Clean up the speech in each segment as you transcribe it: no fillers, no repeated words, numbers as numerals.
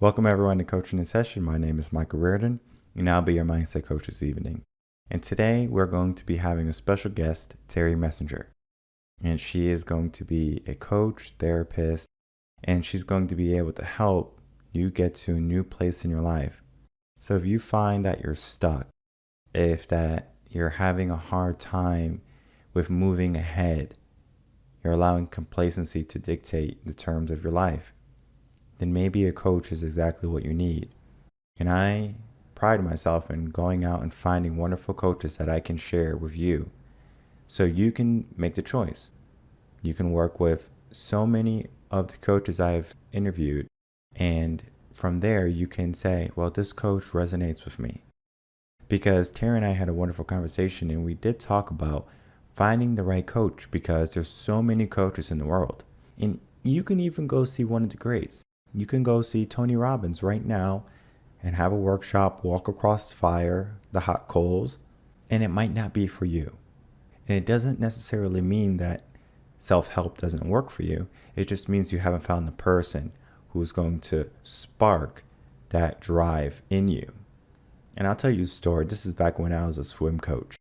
Welcome everyone to Coaching in Session. My name is Michael Rearden, and I'll be your mindset coach this evening. And today we're going to be having a special guest, Terri Messenger. And she is going to be a coach, therapist, and she's going to be able to help you get to a new place in your life. So if you find that you're stuck, if that you're having a hard time with moving ahead, you're allowing complacency to dictate the terms of your life, then maybe a coach is exactly what you need. And I pride myself in going out and finding wonderful coaches that I can share with you so you can make the choice. You can work with so many of the coaches I've interviewed, and from there you can say, well, this coach resonates with me. Because Terri and I had a wonderful conversation, and we did talk about finding the right coach, because there's so many coaches in the world. And you can even go see one of the greats. You can go see Tony Robbins right now and have a workshop, walk across the fire, the hot coals, and it might not be for you. And it doesn't necessarily mean that self-help doesn't work for you. It just means you haven't found the person who's going to spark that drive in you. And I'll tell you a story. This is back when I was a swim coach.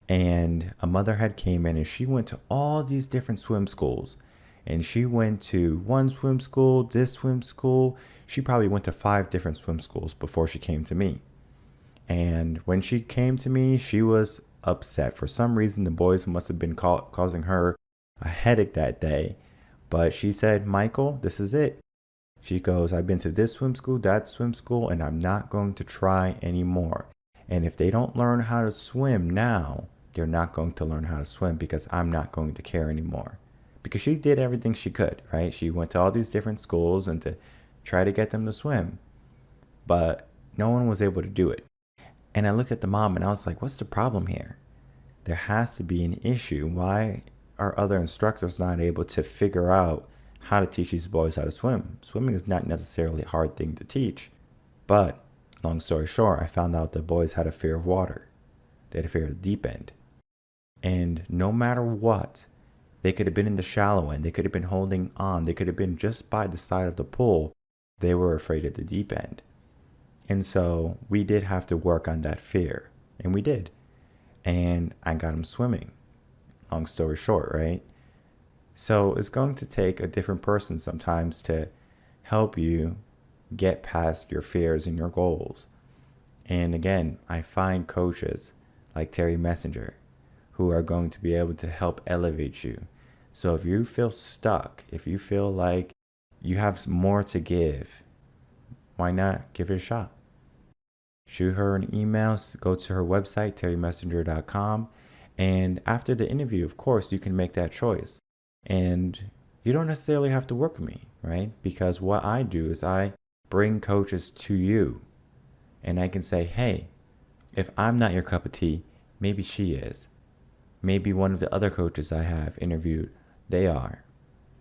And a mother had came in, and she went to all these different swim schools. And she went to one swim school, this swim school. She probably went to 5 different swim schools before she came to me. And when she came to me, she was upset. For some reason, the boys must have been causing her a headache that day. But she said, Michael, this is it. She goes, I've been to this swim school, that swim school, and I'm not going to try anymore. And if they don't learn how to swim now, they're not going to learn how to swim, because I'm not going to care anymore. Because she did everything she could, right? She went to all these different schools and to try to get them to swim. But no one was able to do it. And I looked at the mom and I was like, what's the problem here? There has to be an issue. Why are other instructors not able to figure out how to teach these boys how to swim? Swimming is not necessarily a hard thing to teach. But long story short, I found out the boys had a fear of water. They had a fear of the deep end. And no matter what, they could have been in the shallow end. They could have been holding on. They could have been just by the side of the pool. They were afraid of the deep end. And so we did have to work on that fear. And we did. And I got them swimming. Long story short, right? So it's going to take a different person sometimes to help you get past your fears and your goals. And again, I find coaches like Terri Messenger who are going to be able to help elevate you. So if you feel stuck, if you feel like you have more to give, why not give it a shot? Shoot her an email, go to her website, terrimessenger.com. And after the interview, of course, you can make that choice. And you don't necessarily have to work with me, right? Because what I do is I bring coaches to you. And I can say, hey, if I'm not your cup of tea, maybe she is. Maybe one of the other coaches I have interviewed, they are.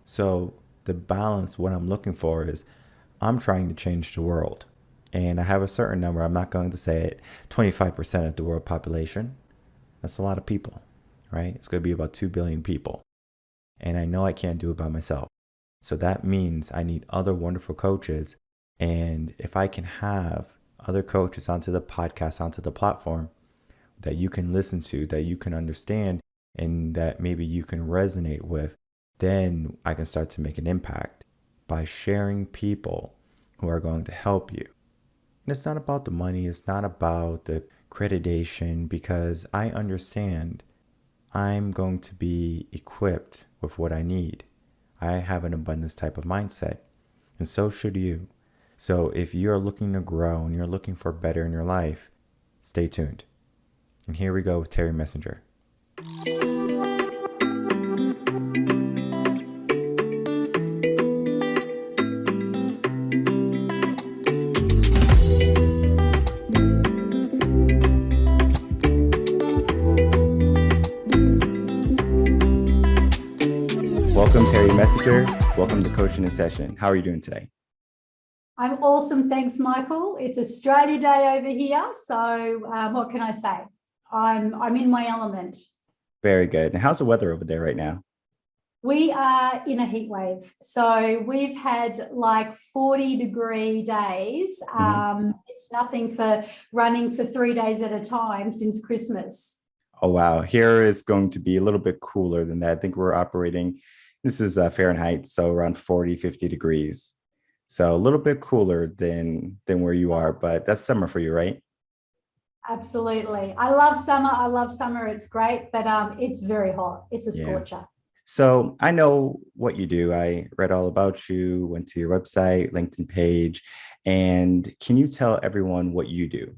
So the balance, what I'm looking for is I'm trying to change the world. And I have a certain number, I'm not going to say it, 25% of the world population. That's a lot of people, right? It's going to be about 2 billion people. And I know I can't do it by myself. So that means I need other wonderful coaches. And if I can have other coaches onto the podcast, onto the platform that you can listen to, that you can understand, and that maybe you can resonate with, then I can start to make an impact by sharing people who are going to help you. And it's not about the money, it's not about the accreditation, because I understand I'm going to be equipped with what I need. I have an abundance type of mindset, and so should you. So if you're looking to grow and you're looking for better in your life, stay tuned. And here we go with Terri Messenger. Welcome, Terri Messenger. Welcome to Coachinginsession. How are you doing today? I'm awesome. Thanks, Michael. It's Australia Day over here. So what can I say? I'm in my element. Very good. And how's the weather over there right now? We are in a heat wave. So we've had like 40-degree days. It's nothing for running for 3 days at a time since Christmas. Oh, wow. Here is going to be a little bit cooler than that. I think we're operating, this is Fahrenheit, so around 40, 50 degrees. So a little bit cooler than where you are, but that's summer for you, right? Absolutely. I love summer. I love summer. It's great, but it's very hot. It's a Yeah. scorcher. So I know what you do. I read all about you, went to your website, LinkedIn page, and can you tell everyone what you do?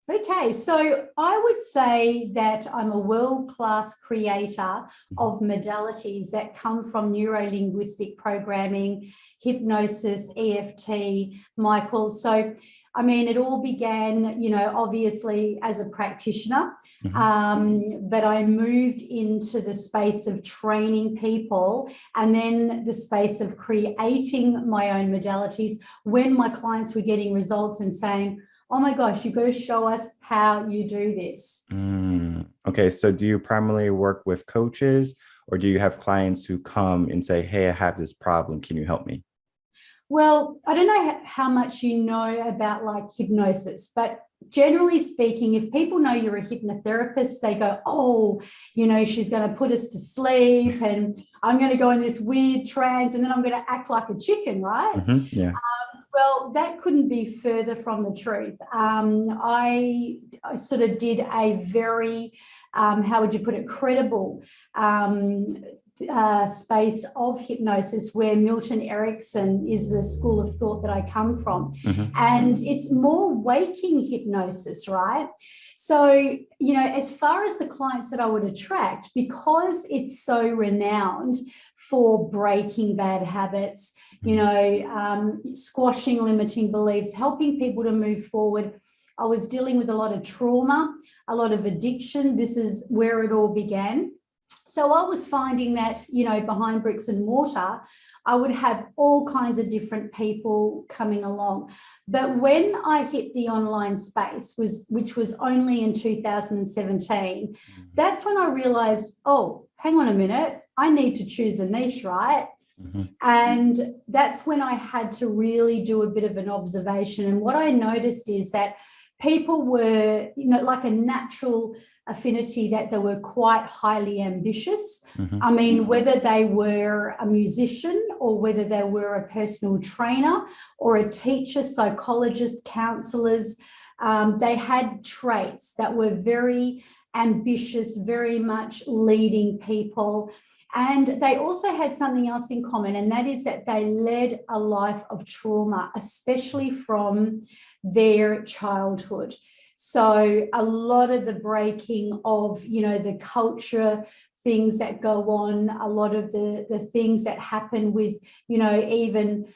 Okay, so I would say that I'm a world-class creator of modalities that come from neuro-linguistic programming, hypnosis, EFT, Michael. So, I mean, it all began, obviously as a practitioner, but I moved into the space of training people and then the space of creating my own modalities when my clients were getting results and saying, oh my gosh, you've got to show us how you do this. Okay, so do you primarily work with coaches or do you have clients who come and say, hey, I have this problem, can you help me? Well, I don't know how much you know about like hypnosis, but generally speaking, if people know you're a hypnotherapist, they go, oh, she's going to put us to sleep and I'm going to go in this weird trance and then I'm going to act like a chicken, right? Yeah. Well, that couldn't be further from the truth. I sort of did a very, how would you put it, credible space of hypnosis where Milton Erickson is the school of thought that I come from. And it's more waking hypnosis, right? So, as far as the clients that I would attract, because it's so renowned for breaking bad habits, squashing limiting beliefs, helping people to move forward. I was dealing with a lot of trauma, a lot of addiction. This is where it all began. So I was finding that, behind bricks and mortar, I would have all kinds of different people coming along. But when I hit the online space, which was only in 2017, that's when I realized, oh, hang on a minute, I need to choose a niche, right? And that's when I had to really do a bit of an observation. And what I noticed is that people were, like a natural affinity that they were quite highly ambitious. I mean, whether they were a musician or whether they were a personal trainer or a teacher, psychologist, counselors, they had traits that were very ambitious, very much leading people. And they also had something else in common, and that is that they led a life of trauma, especially from their childhood. So a lot of the breaking of, the culture, things that go on, a lot of the things that happen with, even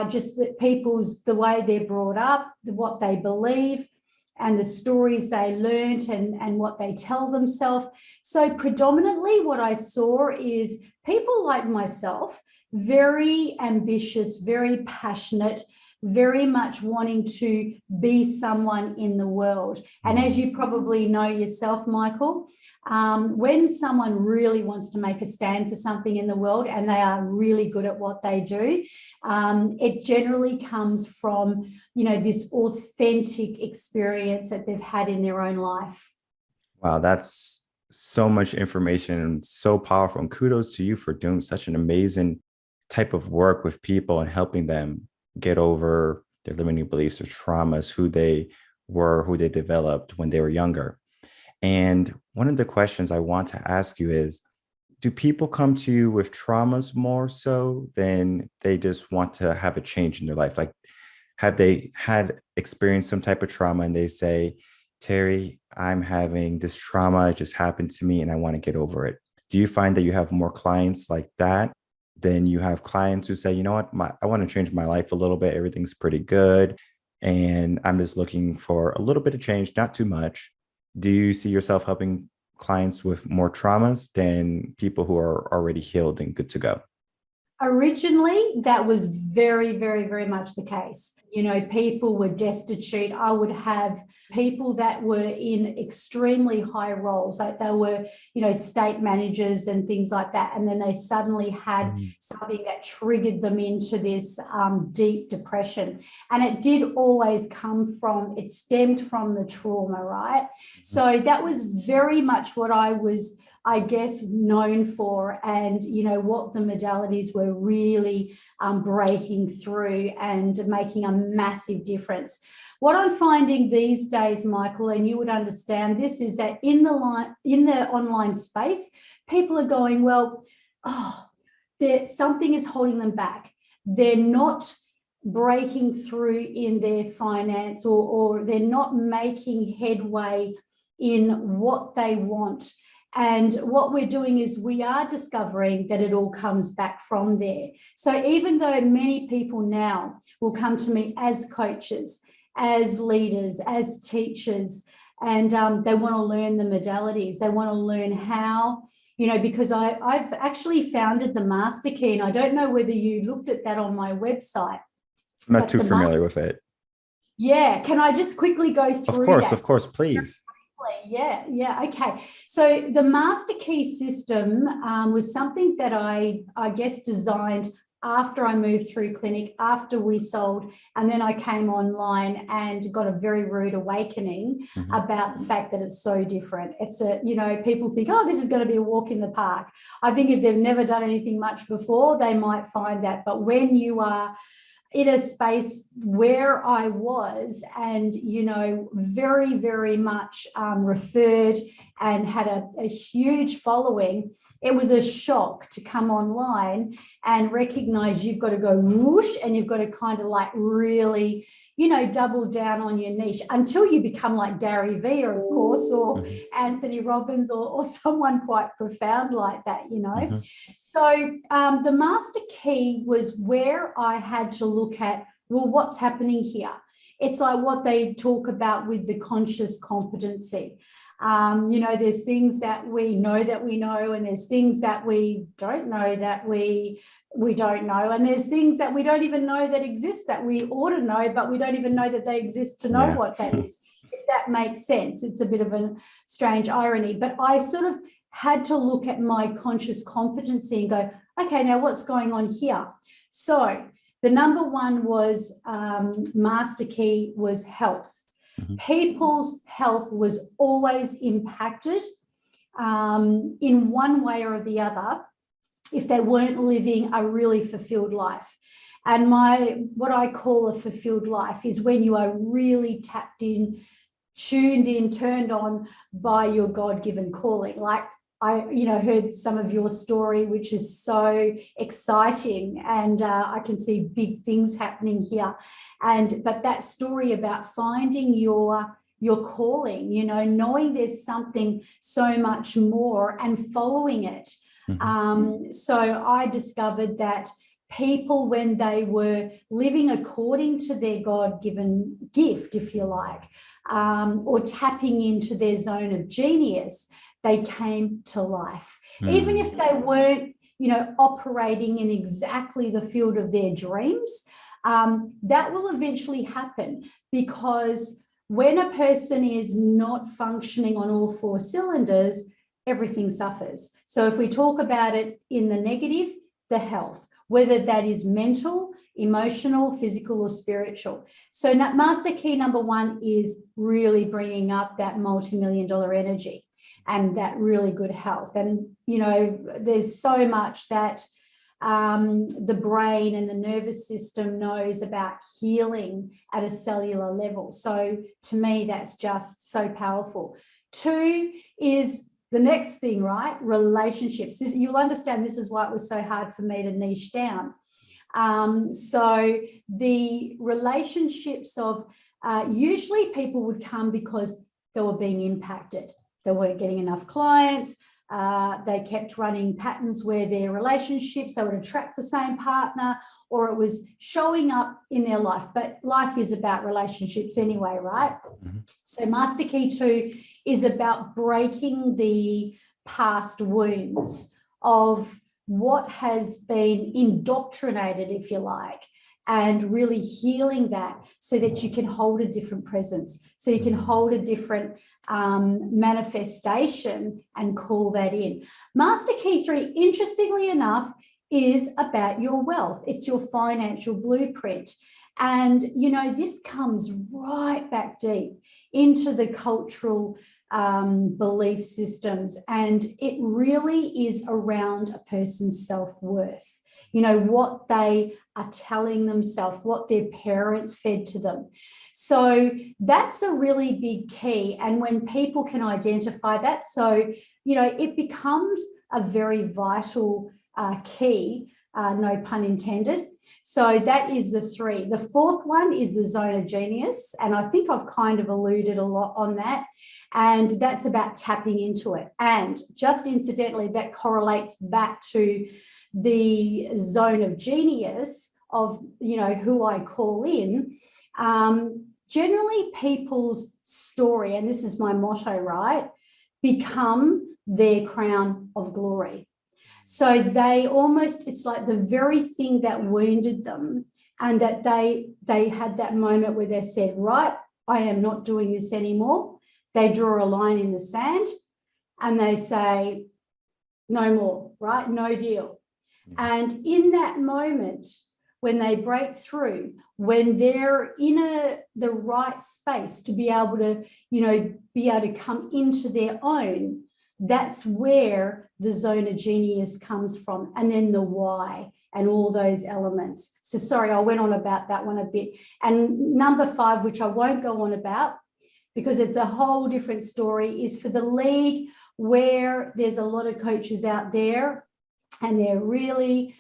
just the way they're brought up, what they believe, and the stories they learnt and what they tell themselves. So predominantly what I saw is people like myself, very ambitious, very passionate, very much wanting to be someone in the world. And as you probably know yourself, Michael, when someone really wants to make a stand for something in the world and they are really good at what they do, it generally comes from, this authentic experience that they've had in their own life. Wow, that's so much information and so powerful. And kudos to you for doing such an amazing type of work with people and helping them get over their limiting beliefs or traumas, who they were, who they developed when they were younger. And one of the questions I want to ask you is, do people come to you with traumas more so than they just want to have a change in their life? Like, have they had experienced some type of trauma and they say, Terri, I'm having this trauma, it just happened to me and I want to get over it? Do you find that you have more clients like that than you have clients who say, you know what, I want to change my life a little bit, everything's pretty good, and I'm just looking for a little bit of change, not too much? Do you see yourself helping clients with more traumas than people who are already healed and good to go? Originally, that was very, very, very much the case. You know, people were destitute. I would have people that were in extremely high roles, like they were, you know, state managers and things like that. And then they suddenly had something that triggered them into this deep depression. And it did always it stemmed from the trauma, right? So that was very much what I was, I guess, known for, and, you know, what the modalities were really breaking through and making a massive difference. What I'm finding these days, Michael, and you would understand this, is that in the online space, people are going, well, something is holding them back. They're not breaking through in their finance, or they're not making headway in what they want. And what we're doing is we are discovering that it all comes back from there. So even though many people now will come to me as coaches, as leaders, as teachers, and they want to learn the modalities, they want to learn how, you know, because I've actually founded the Master Key, and I don't know whether you looked at that on my website. I'm not too familiar with it. Yeah, can I just quickly go through that? Of course, please. Yeah, okay. So the Master Key system was something that I guess designed after I moved through clinic, after we sold, and then I came online and got a very rude awakening about the fact that it's so different. It's you know, people think, oh, this is going to be a walk in the park. I think if they've never done anything much before, they might find that. But when you are in a space where I was, and, you know, very, very much referred and had a huge following, it was a shock to come online and recognize you've got to go whoosh, and you've got to kind of like really, you know, double down on your niche until you become like Gary Vee, of course, or Anthony Robbins, or someone quite profound like that, you know. So the Master Key was where I had to look at, well, what's happening here? It's like what they talk about with the conscious competency. You know, there's things that we know, and there's things that we don't know that we don't know, and there's things that we don't even know that exist that we ought to know, but we don't even know that they exist to know what that is. If that makes sense, it's a bit of a strange irony, but I sort of had to look at my conscious competency and go, okay, now what's going on here? So the number one was Master Key was health. People's health was always impacted in one way or the other if they weren't living a really fulfilled life. And what I call a fulfilled life is when you are really tapped in, tuned in, turned on by your God-given calling. Like, I, you know, heard some of your story, which is so exciting, and I can see big things happening here. But that story about finding your calling, you know, knowing there's something so much more and following it. So I discovered that people, when they were living according to their God-given gift, if you like, or tapping into their zone of genius, they came to life. Even if they weren't, you know, operating in exactly the field of their dreams, that will eventually happen, because when a person is not functioning on all four cylinders, everything suffers. So if we talk about it in the negative, the health, whether that is mental, emotional, physical, or spiritual. So Master Key number one is really bringing up that multi-million-dollar energy and that really good health. And, you know, there's so much that the brain and the nervous system knows about healing at a cellular level. So to me, that's just so powerful. Two is the next thing, right? Relationships. You'll understand this is why it was so hard for me to niche down. So the relationships of usually people would come because they were being impacted. They weren't getting enough clients. They kept running patterns where their relationships, they would attract the same partner, or it was showing up in their life. But life is about relationships anyway, right? So Master Key 2 is about breaking the past wounds of what has been indoctrinated, if you like, and really healing that so that you can hold a different presence, so you can hold a different manifestation and call that in. Master Key 3, interestingly enough, is about your wealth. It's your financial blueprint. And, you know, this comes right back deep into the cultural belief systems. And it really is around a person's self-worth. You know, what they are telling themselves, what their parents fed to them. So that's a really big key. And when people can identify that, so, you know, it becomes a very vital key, no pun intended. So that is the 3. The 4th one is the zone of genius. And I think I've kind of alluded a lot on that. And that's about tapping into it. And just incidentally, that correlates back to the zone of genius of, you know, who I call in. Generally, people's story, and this is my motto, right, become their crown of glory. So they almost, it's like the very thing that wounded them, and that they had that moment where they said, right, I am not doing this anymore. They draw a line in the sand and they say, no more, right? No deal. And in that moment, when they break through, when they're in the right space to be able to, you know, be able to come into their own, that's where the zone of genius comes from. And then the why and all those elements. So sorry, I went on about that one a bit. And number 5, which I won't go on about because it's a whole different story, is for the league, where there's a lot of coaches out there and they're really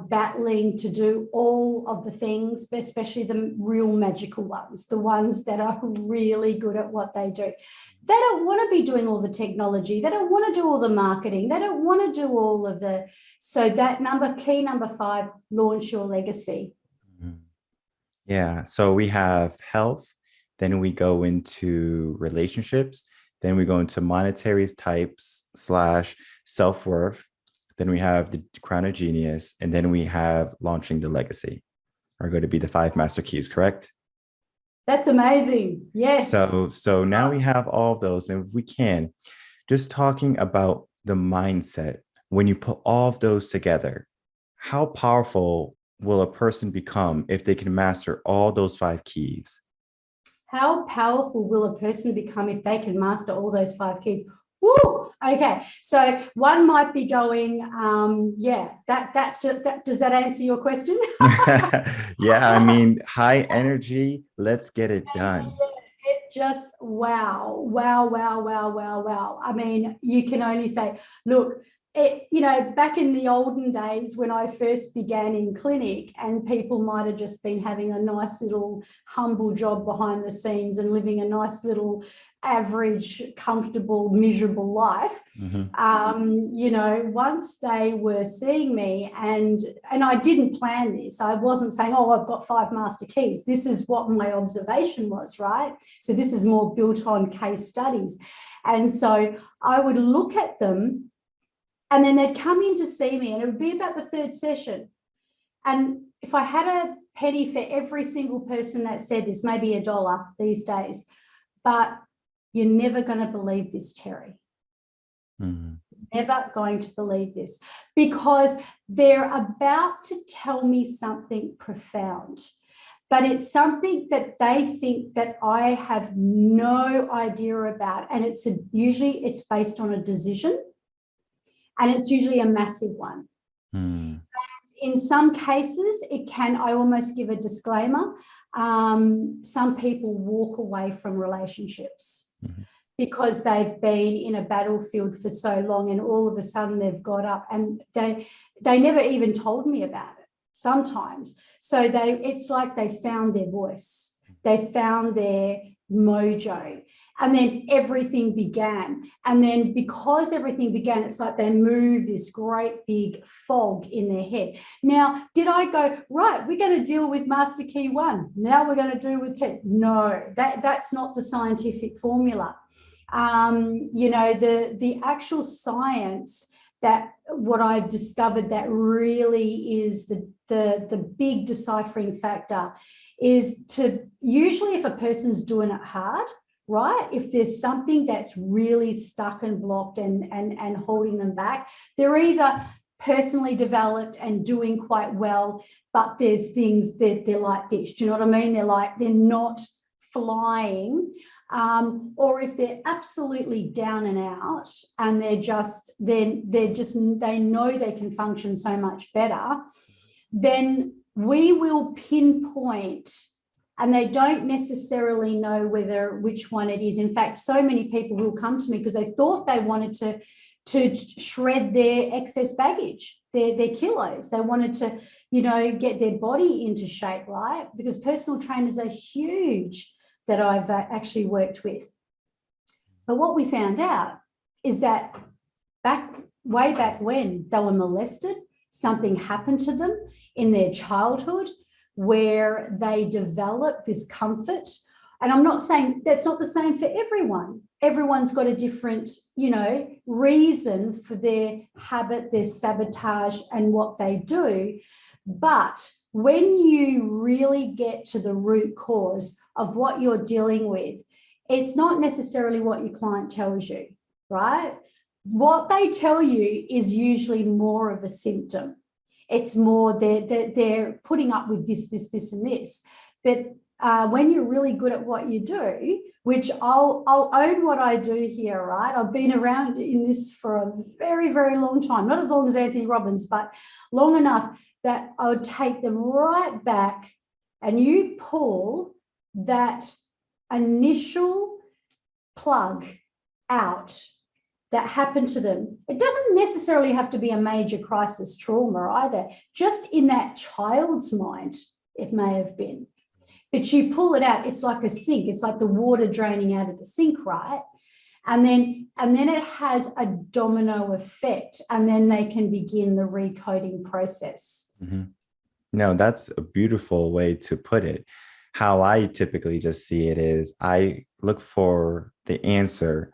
battling to do all of the things, but especially the real magical ones, the ones that are really good at what they do. They don't want to be doing all the technology. They don't want to do all the marketing. They don't want to do all of the, so that key number 5, launch your legacy. Yeah. So we have health, then we go into relationships, then we go into monetary types / self-worth. Then we have the crown of genius, and then we have launching the legacy are going to be the 5 master keys, correct? That's amazing. Yes. So now we have all of those, and if we can, just talking about the mindset, when you put all of those together, how powerful will a person become if they can master all those 5 keys? How powerful will a person become if they can master all those 5 keys? Woo! Okay, so one might be going, that's just that. Does that answer your question? Yeah, I mean, high energy, let's get it done. It just, wow. I mean, you can only say, look, you know, back in the olden days when I first began in clinic, and people might have just been having a nice little humble job behind the scenes and living a nice little average, comfortable, miserable life. You know, once they were seeing me, and I didn't plan this. I wasn't saying, oh, I've got 5 master keys. This is what my observation was, right? So this is more built on case studies. And so I would look at them, and then they'd come in to see me, and it would be about the 3rd session. And if I had a penny for every single person that said this, maybe $1 these days, but you're never going to believe this, Terri. Never going to believe this, because they're about to tell me something profound, but it's something that they think that I have no idea about. And usually it's based on a decision. And it's usually a massive one. In some cases, I almost give a disclaimer. Some people walk away from relationships because they've been in a battlefield for so long, and all of a sudden they've got up, and they never even told me about it sometimes. So it's like they found their voice. They found their mojo. And then everything began. And then because everything began, it's like they moved this great big fog in their head. Now, did I go, right, we're going to deal with Master Key 1. Now we're going to do with 10. No, that's not the scientific formula. You know, the actual science that what I've discovered that really is the big deciphering factor is to usually if a person's doing it hard, right? If there's something that's really stuck and blocked and holding them back, they're either personally developed and doing quite well, but there's things that they're like this. Do you know what I mean? They're not flying. Or if they're absolutely down and out and they know they can function so much better, then we will pinpoint, and they don't necessarily know which one it is. In fact, so many people will come to me because they thought they wanted to shred their excess baggage, their kilos. They wanted to, get their body into shape, right? Because personal trainers are huge that I've actually worked with. But what we found out is that way back when they were molested, something happened to them in their childhood where they developed this comfort. And I'm not saying that's not the same for everyone. Everyone's got a different, reason for their habit, their sabotage, and what they do. But when you really get to the root cause of what you're dealing with, it's not necessarily what your client tells you, right? What they tell you is usually more of a symptom. It's more they're putting up with this, and this. But when you're really good at what you do, which I'll own what I do here, right? I've been around in this for a very, very long time, not as long as Anthony Robbins, but long enough that I would take them right back and you pull that initial plug out that happened to them. It doesn't necessarily have to be a major crisis trauma either. Just in that child's mind, it may have been. But you pull it out, it's like a sink. It's like the water draining out of the sink, right? And then it has a domino effect, and then they can begin the recoding process. Mm-hmm. No, that's a beautiful way to put it. How I typically just see it is I look for the answer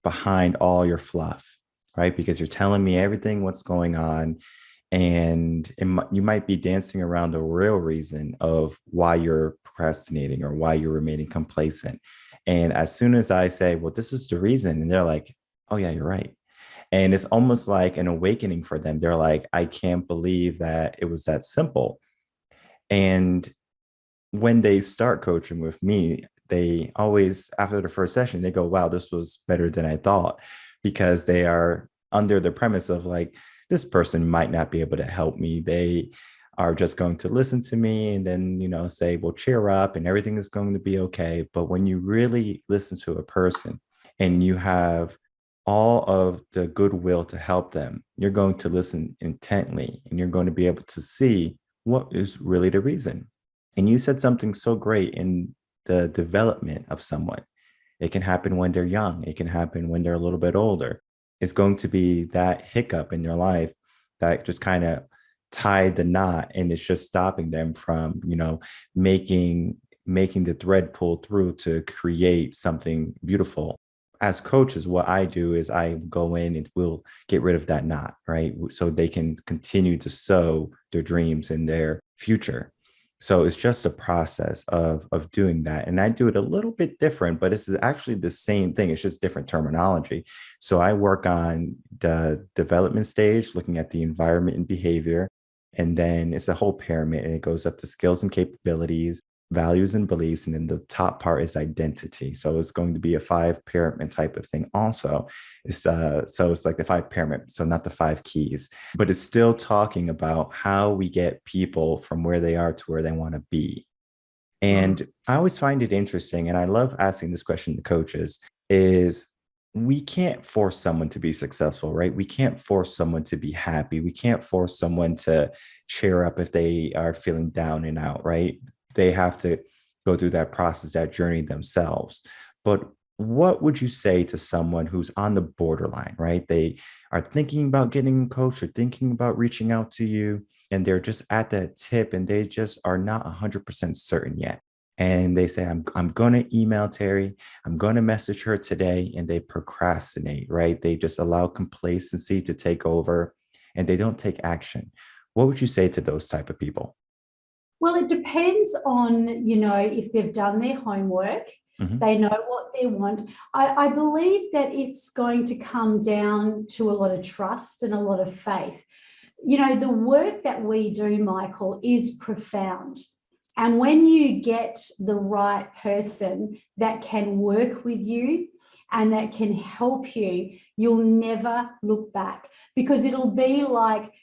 behind all your fluff, right? Because you're telling me everything, what's going on. And you might be dancing around the real reason of why you're procrastinating or why you're remaining complacent. And as soon as I say, well, this is the reason, and they're like, oh, yeah, you're right. And it's almost like an awakening for them. They're like, I can't believe that it was that simple. And when they start coaching with me, they always, after the first session, they go, wow, this was better than I thought, because they are under the premise of like, this person might not be able to help me. They are just going to listen to me and then, say, well, cheer up and everything is going to be okay. But when you really listen to a person and you have all of the goodwill to help them, you're going to listen intently and you're going to be able to see what is really the reason. And you said something so great in the development of someone. It can happen when they're young. It can happen when they're a little bit older. It's going to be that hiccup in their life that just kind of tied the knot, and it's just stopping them from, making the thread pull through to create something beautiful. As coaches, what I do is I go in and we'll get rid of that knot, right? So they can continue to sow their dreams in their future. So it's just a process of doing that. And I do it a little bit different, but it's actually the same thing. It's just different terminology. So I work on the development stage, looking at the environment and behavior. And then it's a whole pyramid, and it goes up to skills and capabilities, values and beliefs. And then the top part is identity. So it's going to be a 5 pyramid type of thing also. So it's like the 5 pyramid, so not the 5 keys, but it's still talking about how we get people from where they are to where they want to be. And I always find it interesting, and I love asking this question to coaches, is we can't force someone to be successful, right? We can't force someone to be happy. We can't force someone to cheer up if they are feeling down and out, right? They have to go through that process, that journey themselves. But what would you say to someone who's on the borderline, right? They are thinking about getting a coach or thinking about reaching out to you, and they're just at that tip and they just are not 100% certain yet. and they say, I'm going to email Terri, I'm going to message her today, and they procrastinate, right? They just allow complacency to take over and they don't take action. What would you say to those type of people? Well, it depends on, if they've done their homework, Mhm. they know what they want. I believe that it's going to come down to a lot of trust and a lot of faith. The work that we do, Michael, is profound. And when you get the right person that can work with you and that can help you, you'll never look back, because it'll be like,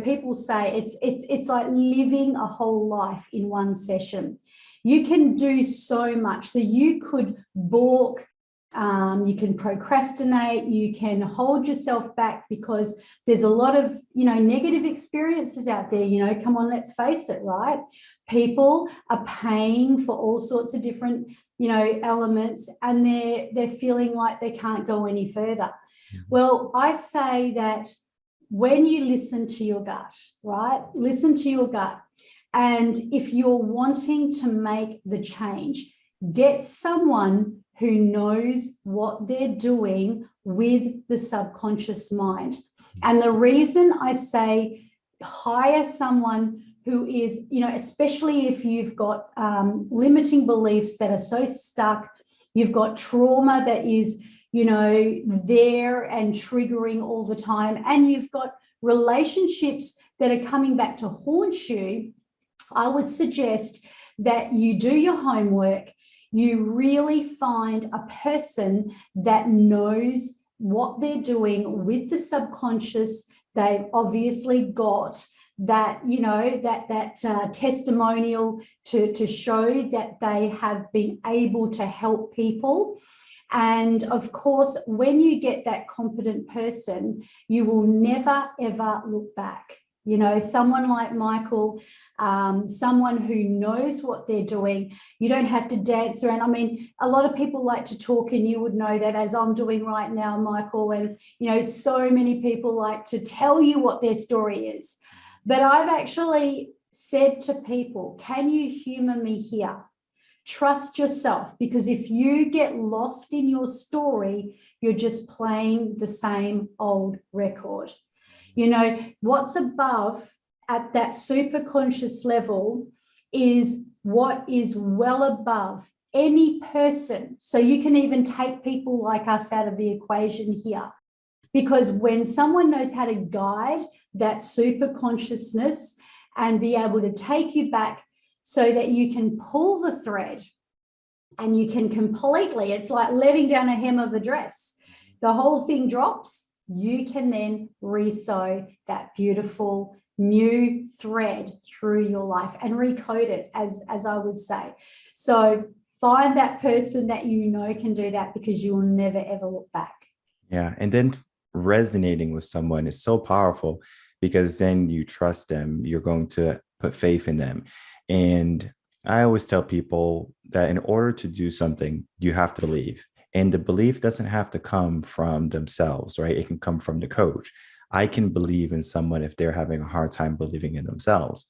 people say it's like living a whole life in one session. You can do so much. So you could balk, you can procrastinate, you can hold yourself back because there's a lot of, negative experiences out there. Come on, let's face it, right? People are paying for all sorts of different, elements, and they're feeling like they can't go any further. Well, I say that when you listen to your gut, right? Listen to your gut. And if you're wanting to make the change, get someone who knows what they're doing with the subconscious mind. And the reason I say hire someone who is, especially if you've got limiting beliefs that are so stuck, you've got trauma that is, there and triggering all the time, and you've got relationships that are coming back to haunt you, I would suggest that you do your homework, you really find a person that knows what they're doing with the subconscious. They've obviously got that, that testimonial to show that they have been able to help people. And of course, when you get that competent person, you will never, ever look back. Someone like Michael, someone who knows what they're doing. You don't have to dance around. I mean, a lot of people like to talk, and you would know that, as I'm doing right now, Michael, and, so many people like to tell you what their story is. But I've actually said to people, can you humor me here? Trust yourself, because if you get lost in your story, you're just playing the same old record. What's above at that super conscious level is what is well above any person. So you can even take people like us out of the equation here, because when someone knows how to guide that super consciousness and be able to take you back so that you can pull the thread and you can completely, it's like letting down a hem of a dress. The whole thing drops. You can then re-sew that beautiful new thread through your life and recode it, as I would say. So find that person that can do that, because you will never, ever look back. Yeah. And then resonating with someone is so powerful, because then you trust them, you're going to put faith in them. And I always tell people that in order to do something, you have to believe. And the belief doesn't have to come from themselves, right? It can come from the coach. I can believe in someone if they're having a hard time believing in themselves.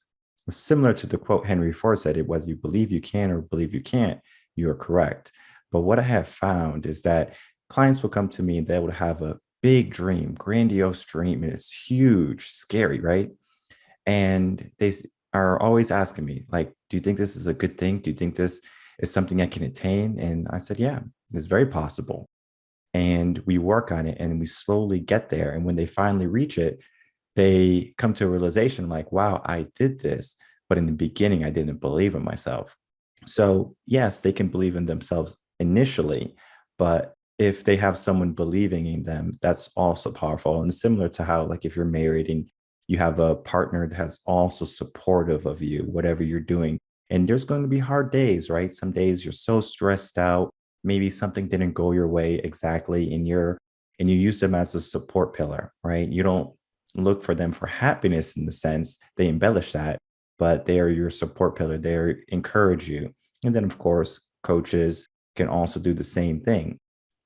Similar to the quote Henry Ford said, it whether you believe you can or believe you can't, you are correct. But what I have found is that clients will come to me and they will have a big dream, grandiose dream, and it's huge, scary, right? And are always asking me, like, do you think this is a good thing? Do you think this is something I can attain? And I said, yeah, it's very possible. And we work on it and we slowly get there. And when they finally reach it, they come to a realization like, wow, I did this. But in the beginning, I didn't believe in myself. So, yes, they can believe in themselves initially, but if they have someone believing in them, that's also powerful. And similar to how, like, if you're married and you have a partner that's also supportive of you, whatever you're doing, and there's going to be hard days, right? Some days you're so stressed out, maybe something didn't go your way exactly, and you use them as a support pillar, right? You don't look for them for happiness in the sense they embellish that, but they are your support pillar. They encourage you. And then, of course, coaches can also do the same thing.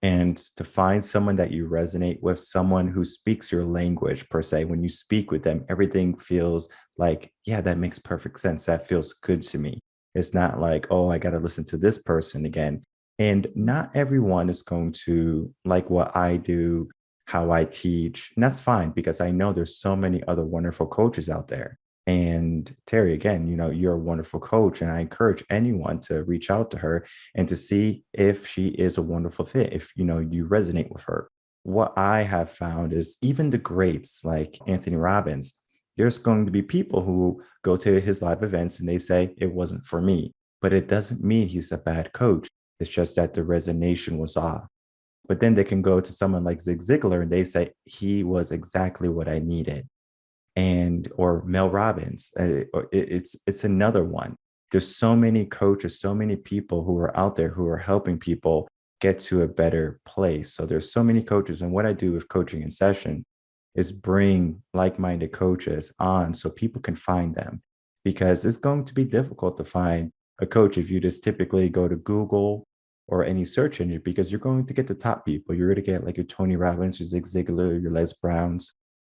And to find someone that you resonate with, someone who speaks your language per se, when you speak with them, everything feels like, yeah, that makes perfect sense. That feels good to me. It's not like, oh, I got to listen to this person again. And not everyone is going to like what I do, how I teach. And that's fine because I know there's so many other wonderful coaches out there. And Terri, again, you're a wonderful coach, and I encourage anyone to reach out to her and to see if she is a wonderful fit, if you resonate with her. What I have found is even the greats like Anthony Robbins, there's going to be people who go to his live events and they say it wasn't for me, but it doesn't mean he's a bad coach. It's just that the resonation was off. But then they can go to someone like Zig Ziglar and they say he was exactly what I needed. And or Mel Robbins, it's another one. There's so many coaches, so many people who are out there who are helping people get to a better place. So there's so many coaches, and what I do with Coaching in Session is bring like-minded coaches on so people can find them, because it's going to be difficult to find a coach if you just typically go to Google or any search engine, because you're going to get the top people. You're going to get like your Tony Robbins, your Zig Ziglar, your Les Browns.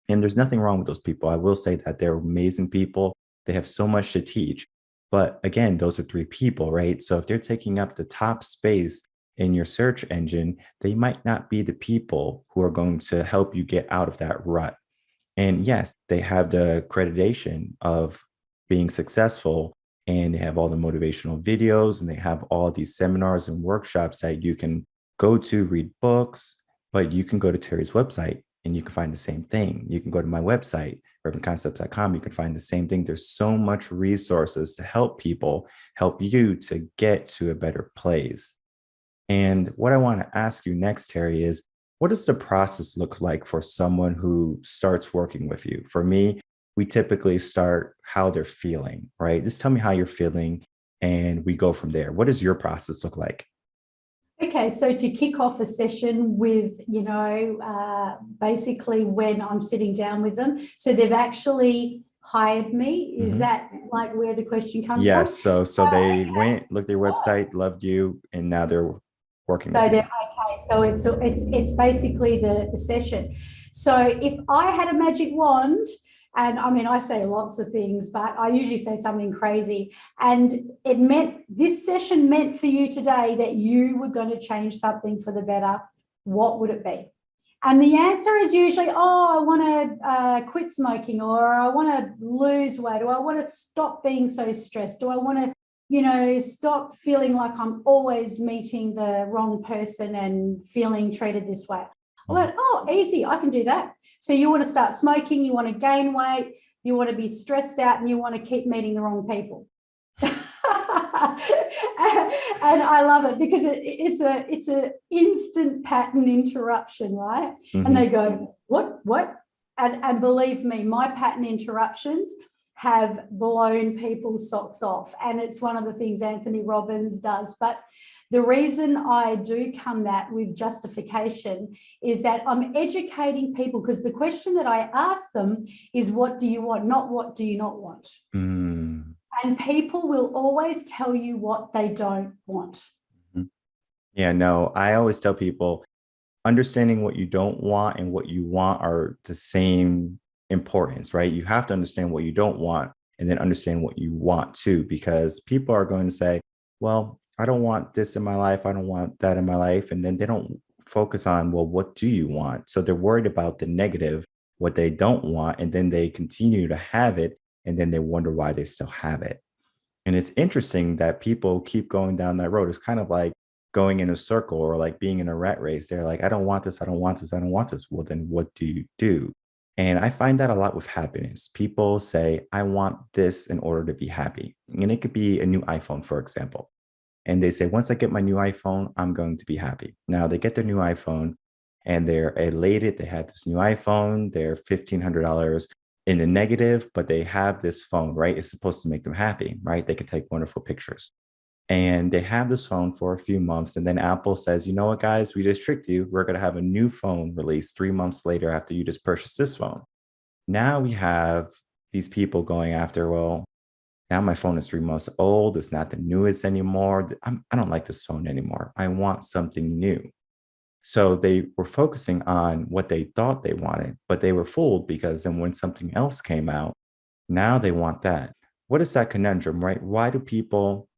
And there's nothing wrong with those people. I will say that they're amazing people. They have so much to teach. But again, those are three people, right? So if they're taking up the top space in your search engine, they might not be the people who are going to help you get out of that rut. And yes, they have the accreditation of being successful, and they have all the motivational videos, and they have all these seminars and workshops that you can go to, read books, but you can go to Terri's website and you can find the same thing. You can go to my website, urbanconcepts.com. You can find the same thing. There's so much resources to help people, help you to get to a better place. And what I want to ask you next, Terri, is what does the process look like for someone who starts working with you? For me, we typically start how they're feeling, right? Just tell me how you're feeling and we go from there. What does your process look like? Okay, so to kick off a session with, basically when I'm sitting down with them, so they've actually hired me. Is that like where the question comes from? Yes. So they went, looked at your website, loved you, and now they're working with So you. they're okay. So it's basically the session. So if I had a magic wand, and I mean, I say lots of things, but I usually say something crazy. And this session meant for you today that you were going to change something for the better. What would it be? And the answer is usually, I want to quit smoking, or I want to lose weight, or I want to stop being so stressed, or I want to, stop feeling like I'm always meeting the wrong person and feeling treated this way. I went, easy, I can do that. So you want to start smoking, you want to gain weight, you want to be stressed out, and you want to keep meeting the wrong people. And I love it because it's a instant pattern interruption, right? Mm-hmm. And they go, what? And believe me, my pattern interruptions have blown people's socks off. And it's one of the things Anthony Robbins does. But the reason I do come that with justification is that I'm educating people, because the question that I ask them is, what do you want? Not what do you not want? Mm. And people will always tell you what they don't want. Yeah, no, I always tell people understanding what you don't want and what you want are the same importance, right? You have to understand what you don't want and then understand what you want too, because people are going to say, well, I don't want this in my life. I don't want that in my life. And then they don't focus on, well, what do you want? So they're worried about the negative, what they don't want, and then they continue to have it. And then they wonder why they still have it. And it's interesting that people keep going down that road. It's kind of like going in a circle or like being in a rat race. They're like, I don't want this. I don't want this. I don't want this. Well, then what do you do? And I find that a lot with happiness. People say, I want this in order to be happy. And it could be a new iPhone, for example. And they say, once I get my new iPhone, I'm going to be happy. Now they get their new iPhone and they're elated. They have this new iPhone. They're $1,500 in the negative, but they have this phone, right? It's supposed to make them happy, right? They can take wonderful pictures. And they have this phone for a few months. And then Apple says, you know what, guys, we just tricked you. We're going to have a new phone released 3 months later after you just purchased this phone. Now we have these people going after, well, now my phone is 3 months old. It's not the newest anymore. I don't like this phone anymore. I want something new. So they were focusing on what they thought they wanted, but they were fooled, because then when something else came out, now they want that. What is that conundrum, right? Why do people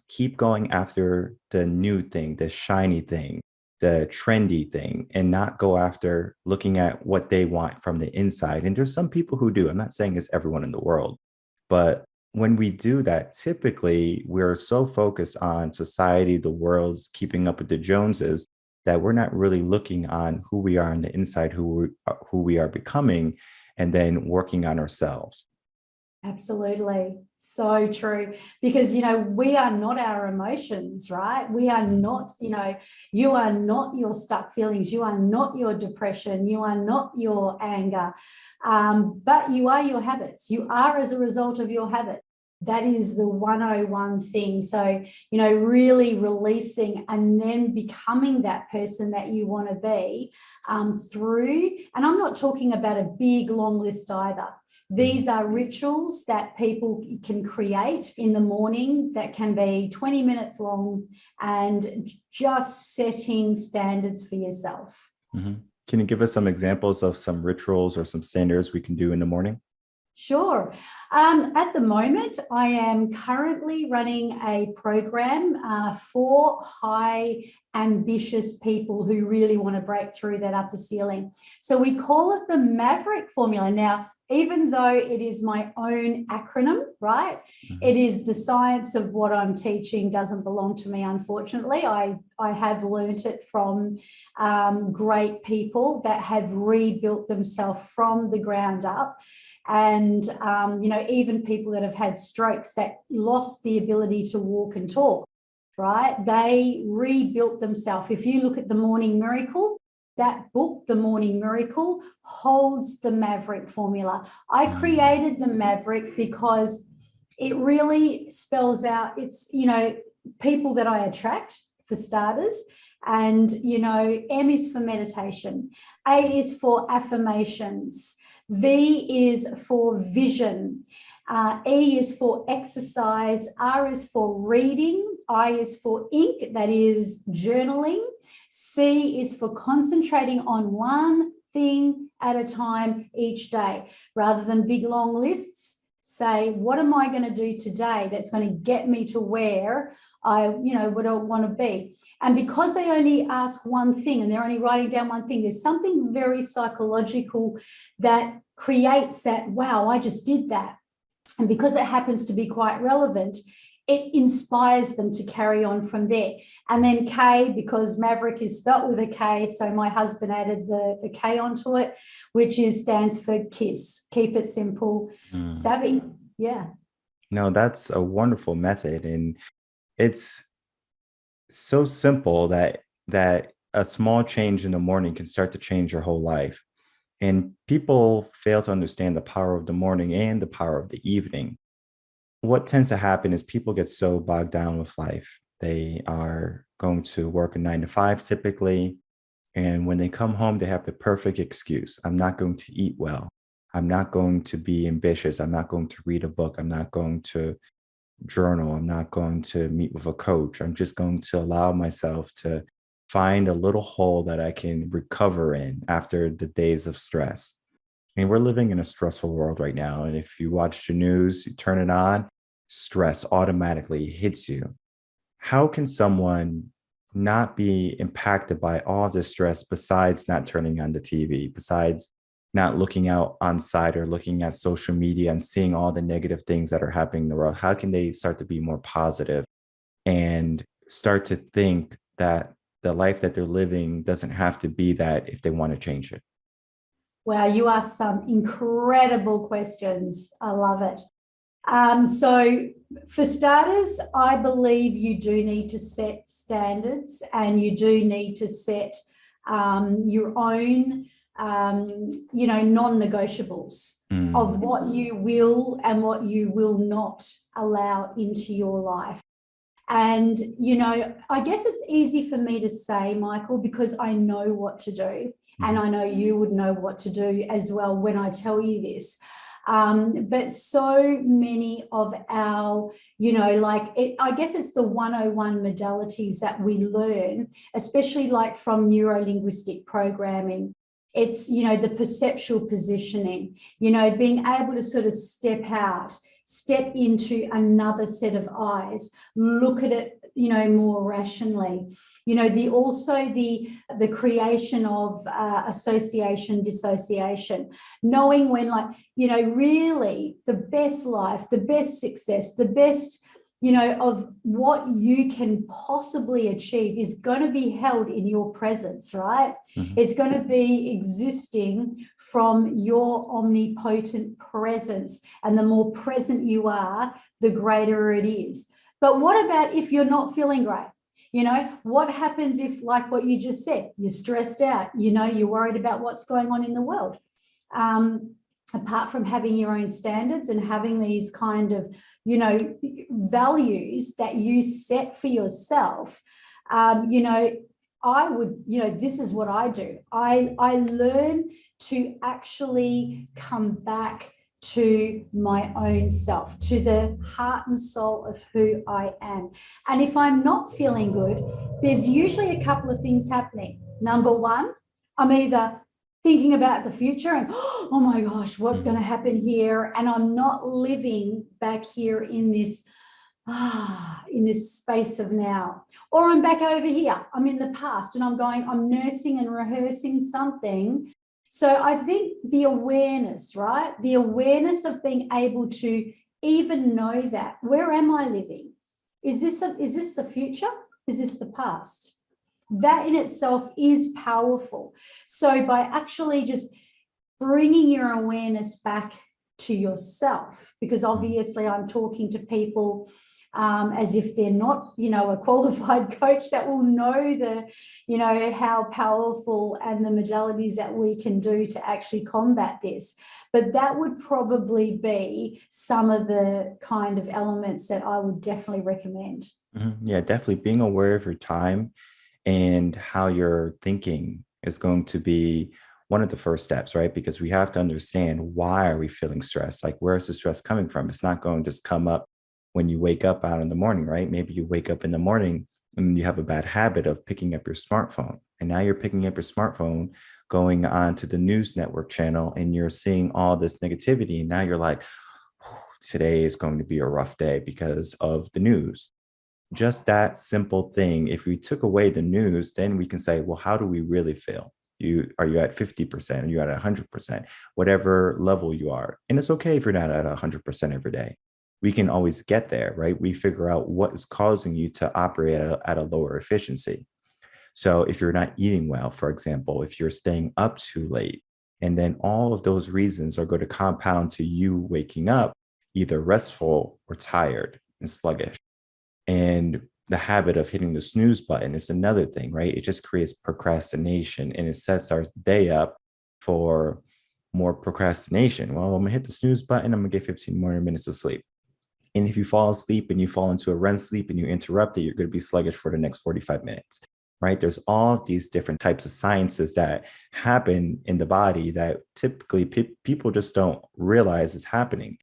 keep going after the new thing, the shiny thing, the trendy thing, and not go after looking at what they want from the inside. And there's some people who do. I'm not saying it's everyone in the world, but when we do that, typically we're so focused on society, the world's keeping up with the Joneses, that we're not really looking on who we are on the inside, who we are becoming, and then working on ourselves. Absolutely. So true. Because, we are not our emotions, right? We are not, you are not your stuck feelings. You are not your depression. You are not your anger. But you are your habits. You are as a result of your habits. That is the 101 thing. So, really releasing and then becoming that person that you want to be through. And I'm not talking about a big, long list either. These are rituals that people can create in the morning that can be 20 minutes long and just setting standards for yourself. Mm-hmm. Can you give us some examples of some rituals or some standards we can do in the morning? Sure. At the moment, I am currently running a program for high ambitious people who really want to break through that upper ceiling. So we call it the Maverick Formula. Now, even though it is my own acronym, right? It is the science of what I'm teaching doesn't belong to me, unfortunately. I have learnt it from great people that have rebuilt themselves from the ground up. And, even people that have had strokes that lost the ability to walk and talk, right? They rebuilt themselves. If you look at The Morning Miracle, that book, The Morning Miracle, holds the Maverick formula. I created the Maverick because it really spells out, it's, people that I attract, for starters. And, M is for meditation. A is for affirmations. V is for vision. E is for exercise. R is for reading. I is for ink, that is journaling. C is for concentrating on one thing at a time each day, rather than big long lists. Say, what am I going to do today that's going to get me to where I want to be? And because they only ask one thing and they're only writing down one thing, there's something very psychological that creates that, wow, I just did that. And because it happens to be quite relevant, it inspires them to carry on from there. And then K, because Maverick is spelt with a K, so my husband added the K onto it, which stands for KISS, keep it simple, savvy. Yeah. No, that's a wonderful method. And it's so simple that a small change in the morning can start to change your whole life. And people fail to understand the power of the morning and the power of the evening. What tends to happen is people get so bogged down with life. They are going to work a 9 to 5 typically. And when they come home, they have the perfect excuse. I'm not going to eat well. I'm not going to be ambitious. I'm not going to read a book. I'm not going to journal. I'm not going to meet with a coach. I'm just going to allow myself to find a little hole that I can recover in after the days of stress. I mean, we're living in a stressful world right now. And if you watch the news, you turn it on, stress automatically hits you. How can someone not be impacted by all this stress besides not turning on the TV, besides not looking out on site or looking at social media and seeing all the negative things that are happening in the world? How can they start to be more positive and start to think that the life that they're living doesn't have to be that if they want to change it? Wow, you asked some incredible questions. I love it. So for starters, I believe you do need to set standards and you do need to set your own, non-negotiables of what you will and what you will not allow into your life. And, I guess it's easy for me to say, Michael, because I know what to do. And I know you would know what to do as well when I tell you this. But so many of our, I guess it's the 101 modalities that we learn, especially like from neuro-linguistic programming. It's, the perceptual positioning, being able to sort of step out, step into another set of eyes, look at it, more rationally. The creation of association, dissociation, knowing when, really the best life, the best success, the best, of what you can possibly achieve is going to be held in your presence, right? Mm-hmm. It's going to be existing from your omnipotent presence. And the more present you are, the greater it is. But what about if you're not feeling great? What happens if, like what you just said, you're stressed out, you're worried about what's going on in the world? Apart from having your own standards and having these kind of, values that you set for yourself, I would, this is what I do. I learn to actually come back to my own self, to the heart and soul of who I am. And if I'm not feeling good, there's usually a couple of things happening. Number one, I'm either thinking about the future and, oh my gosh, what's going to happen here? And I'm not living back here in this space of now. Or I'm back over here. I'm in the past and I'm nursing and rehearsing something. So I think the awareness, right? The awareness of being able to even know that, where am I living? Is this the future? Is this the past? That in itself is powerful. So by actually just bringing your awareness back to yourself, because obviously I'm talking to people as if they're not, a qualified coach that will know how powerful and the modalities that we can do to actually combat this. But that would probably be some of the kind of elements that I would definitely recommend. Mm-hmm. Yeah, definitely being aware of your time and how you're thinking is going to be one of the first steps, right? Because we have to understand, why are we feeling stressed? Like, where's the stress coming from? It's not going to just come up when you wake up out in the morning, right? Maybe you wake up in the morning and you have a bad habit of picking up your smartphone. And now you're picking up your smartphone, going on to the news network channel, and you're seeing all this negativity. And now you're like, today is going to be a rough day because of the news. Just that simple thing. If we took away the news, then we can say, well, how do we really feel? Are you at 50%? Are you at 100%? Whatever level you are. And it's okay if you're not at 100% every day. We can always get there, right? We figure out what is causing you to operate at a lower efficiency. So if you're not eating well, for example, if you're staying up too late, and then all of those reasons are going to compound to you waking up either restful or tired and sluggish. And the habit of hitting the snooze button is another thing, right? It just creates procrastination, and it sets our day up for more procrastination. Well, I'm gonna hit the snooze button, I'm gonna get 15 more minutes of sleep. And if you fall asleep and you fall into a REM sleep and you interrupt it, you're going to be sluggish for the next 45 minutes, right? There's all of these different types of sciences that happen in the body that typically people just don't realize is happening.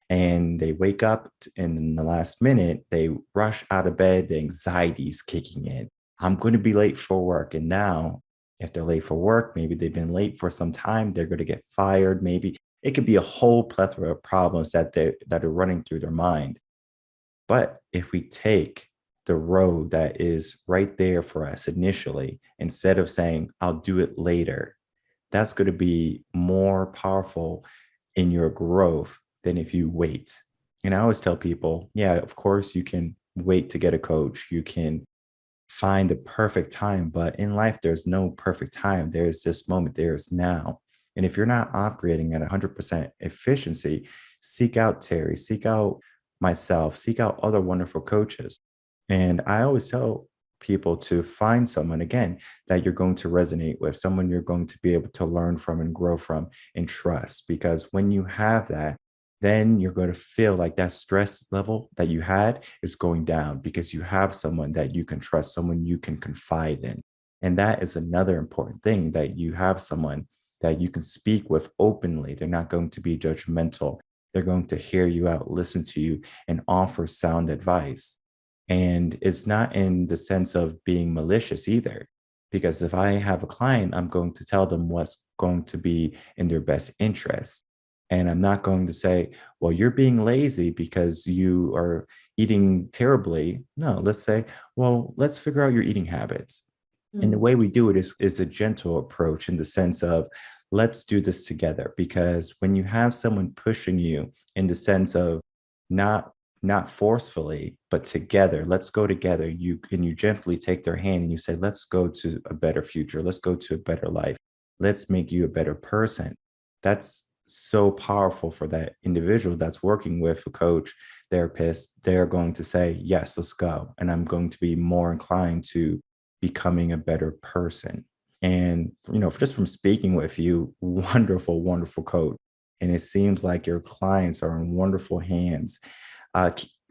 And they wake up and in the last minute, they rush out of bed, the anxiety is kicking in. I'm going to be late for work. And now if they're late for work, maybe they've been late for some time, they're going to get fired. Maybe it could be a whole plethora of problems that are running through their mind. But if we take the road that is right there for us initially, instead of saying, I'll do it later, that's going to be more powerful in your growth than if you wait. And I always tell people, yeah, of course you can wait to get a coach. You can find the perfect time, but in life, there's no perfect time. There's this moment, there's now. And if you're not operating at 100% efficiency, seek out Terri, seek out myself, seek out other wonderful coaches. And I always tell people to find someone, again, that you're going to resonate with, someone you're going to be able to learn from and grow from and trust. Because when you have that, then you're going to feel like that stress level that you had is going down because you have someone that you can trust, someone you can confide in. And that is another important thing, that you have someone that you can speak with openly. They're not going to be judgmental. They're going to hear you out, listen to you, and offer sound advice. And it's not in the sense of being malicious either, because if I have a client, I'm going to tell them what's going to be in their best interest. And I'm not going to say, well, you're being lazy because you are eating terribly. No, let's say, well, let's figure out your eating habits. And the Mm. way we do it is a gentle approach in the sense of, let's do this together. Because when you have someone pushing you in the sense of not not forcefully, but together, let's go together. You gently take their hand and you say, let's go to a better future. Let's go to a better life. Let's make you a better person. That's so powerful for that individual that's working with a coach, therapist. They're going to say, yes, let's go. And I'm going to be more inclined to becoming a better person. And, just from speaking with you, wonderful, wonderful coach. And it seems like your clients are in wonderful hands.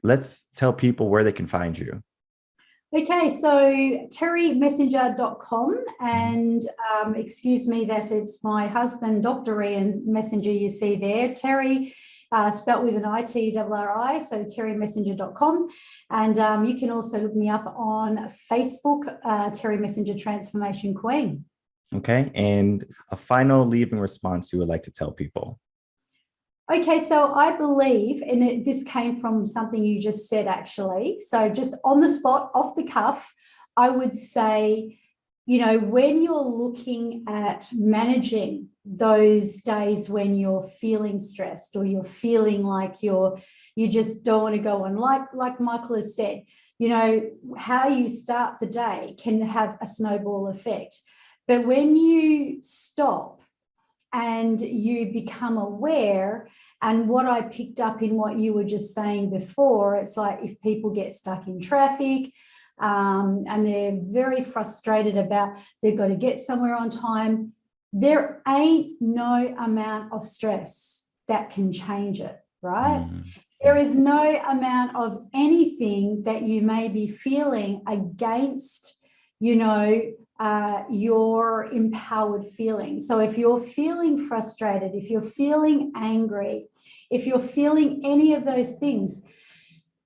Let's tell people where they can find you. Okay, so terrimessenger.com, Mhm. and excuse me that it's my husband, Dr. Rearden Messenger, you see there. Terri, spelt with an ITRRI, so terrimessenger.com. And you can also look me up on Facebook, Terri Messenger Transformation Queen. Okay. And a final leaving response you would like to tell people. Okay, so I believe, and this came from something you just said, actually. So just on the spot, off the cuff, I would say, when you're looking at managing those days when you're feeling stressed or you're feeling like you just don't want to go on, like Michael has said, how you start the day can have a snowball effect. But when you stop and you become aware, and what I picked up in what you were just saying before, it's like if people get stuck in traffic, and they're very frustrated about they've got to get somewhere on time, there ain't no amount of stress that can change it, right? Mm, There yeah. is no amount of anything that you may be feeling against, your empowered feeling. So if you're feeling frustrated, if you're feeling angry, if you're feeling any of those things,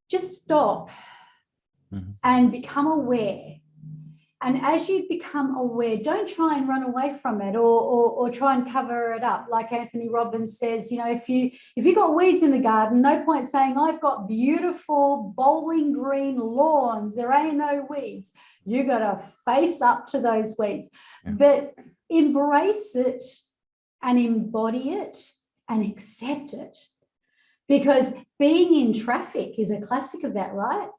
just stop Mhm. and become aware. And as you become aware, don't try and run away from it or try and cover it up. Like Anthony Robbins says, if you got weeds in the garden, no point saying I've got beautiful bowling green lawns. There ain't no weeds. You got to face up to those weeds, Yeah. but embrace it and embody it and accept it. Because being in traffic is a classic of that, right?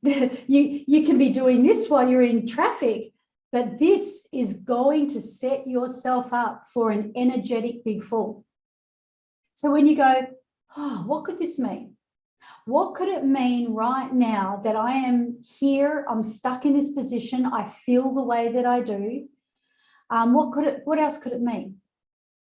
You can be doing this while you're in traffic, but this is going to set yourself up for an energetic big fall. So when you go, oh, what could this mean? What could it mean right now that I am here, I'm stuck in this position, I feel the way that I do? What else could it mean?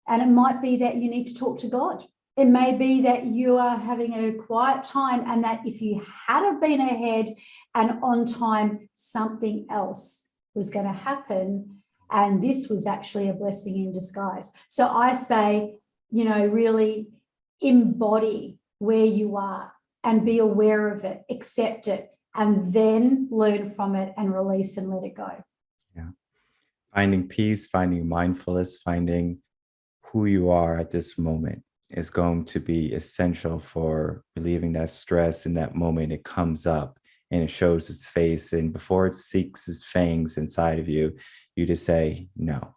And it might be that you need to talk to God. It may be that you are having a quiet time, and that if you had been ahead and on time, something else was going to happen. And this was actually a blessing in disguise. So I say, really embody where you are and be aware of it, accept it, and then learn from it and release and let it go. Yeah. Finding peace, finding mindfulness, finding who you are at this moment is going to be essential for relieving that stress in that moment. It comes up and it shows its face. And before it seeks its fangs inside of you, you just say, no,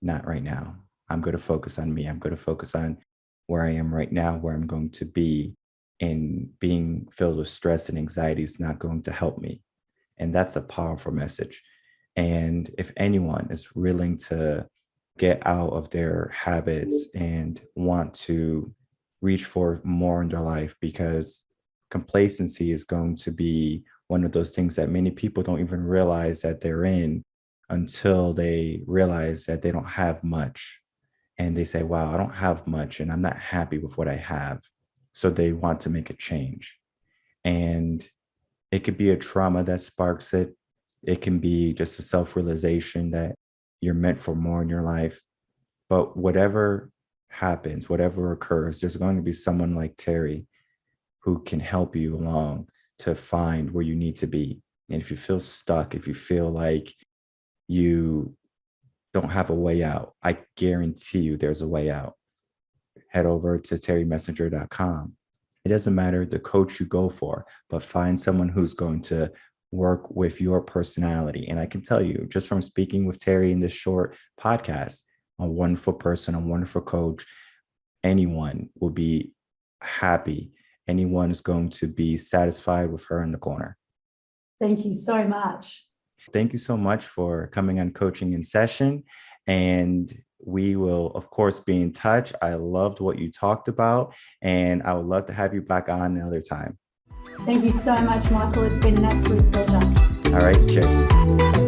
not right now. I'm going to focus on me. I'm going to focus on where I am right now, where I'm going to be. And being filled with stress and anxiety is not going to help me. And that's a powerful message. And if anyone is willing to get out of their habits and want to reach for more in their life, because complacency is going to be one of those things that many people don't even realize that they're in until they realize that they don't have much. And they say, wow, I don't have much and I'm not happy with what I have. So they want to make a change. And it could be a trauma that sparks it. It can be just a self-realization that you're meant for more in your life. But whatever happens, whatever occurs, there's going to be someone like Terri who can help you along to find where you need to be. And if you feel stuck, if you feel like you don't have a way out, I guarantee you there's a way out. head over to terrimessenger.com. It doesn't matter the coach you go for, but find someone who's going to work with your personality. And I can tell you, just from speaking with Terri in this short podcast, a wonderful person, a wonderful coach. Anyone will be happy. Anyone is going to be satisfied with her in the corner. Thank you so much. Thank you so much for coming on Coaching in Session. And we will, of course, be in touch. I loved what you talked about, and I would love to have you back on another time. Thank you so much, Michael. It's been an absolute pleasure. All right, cheers.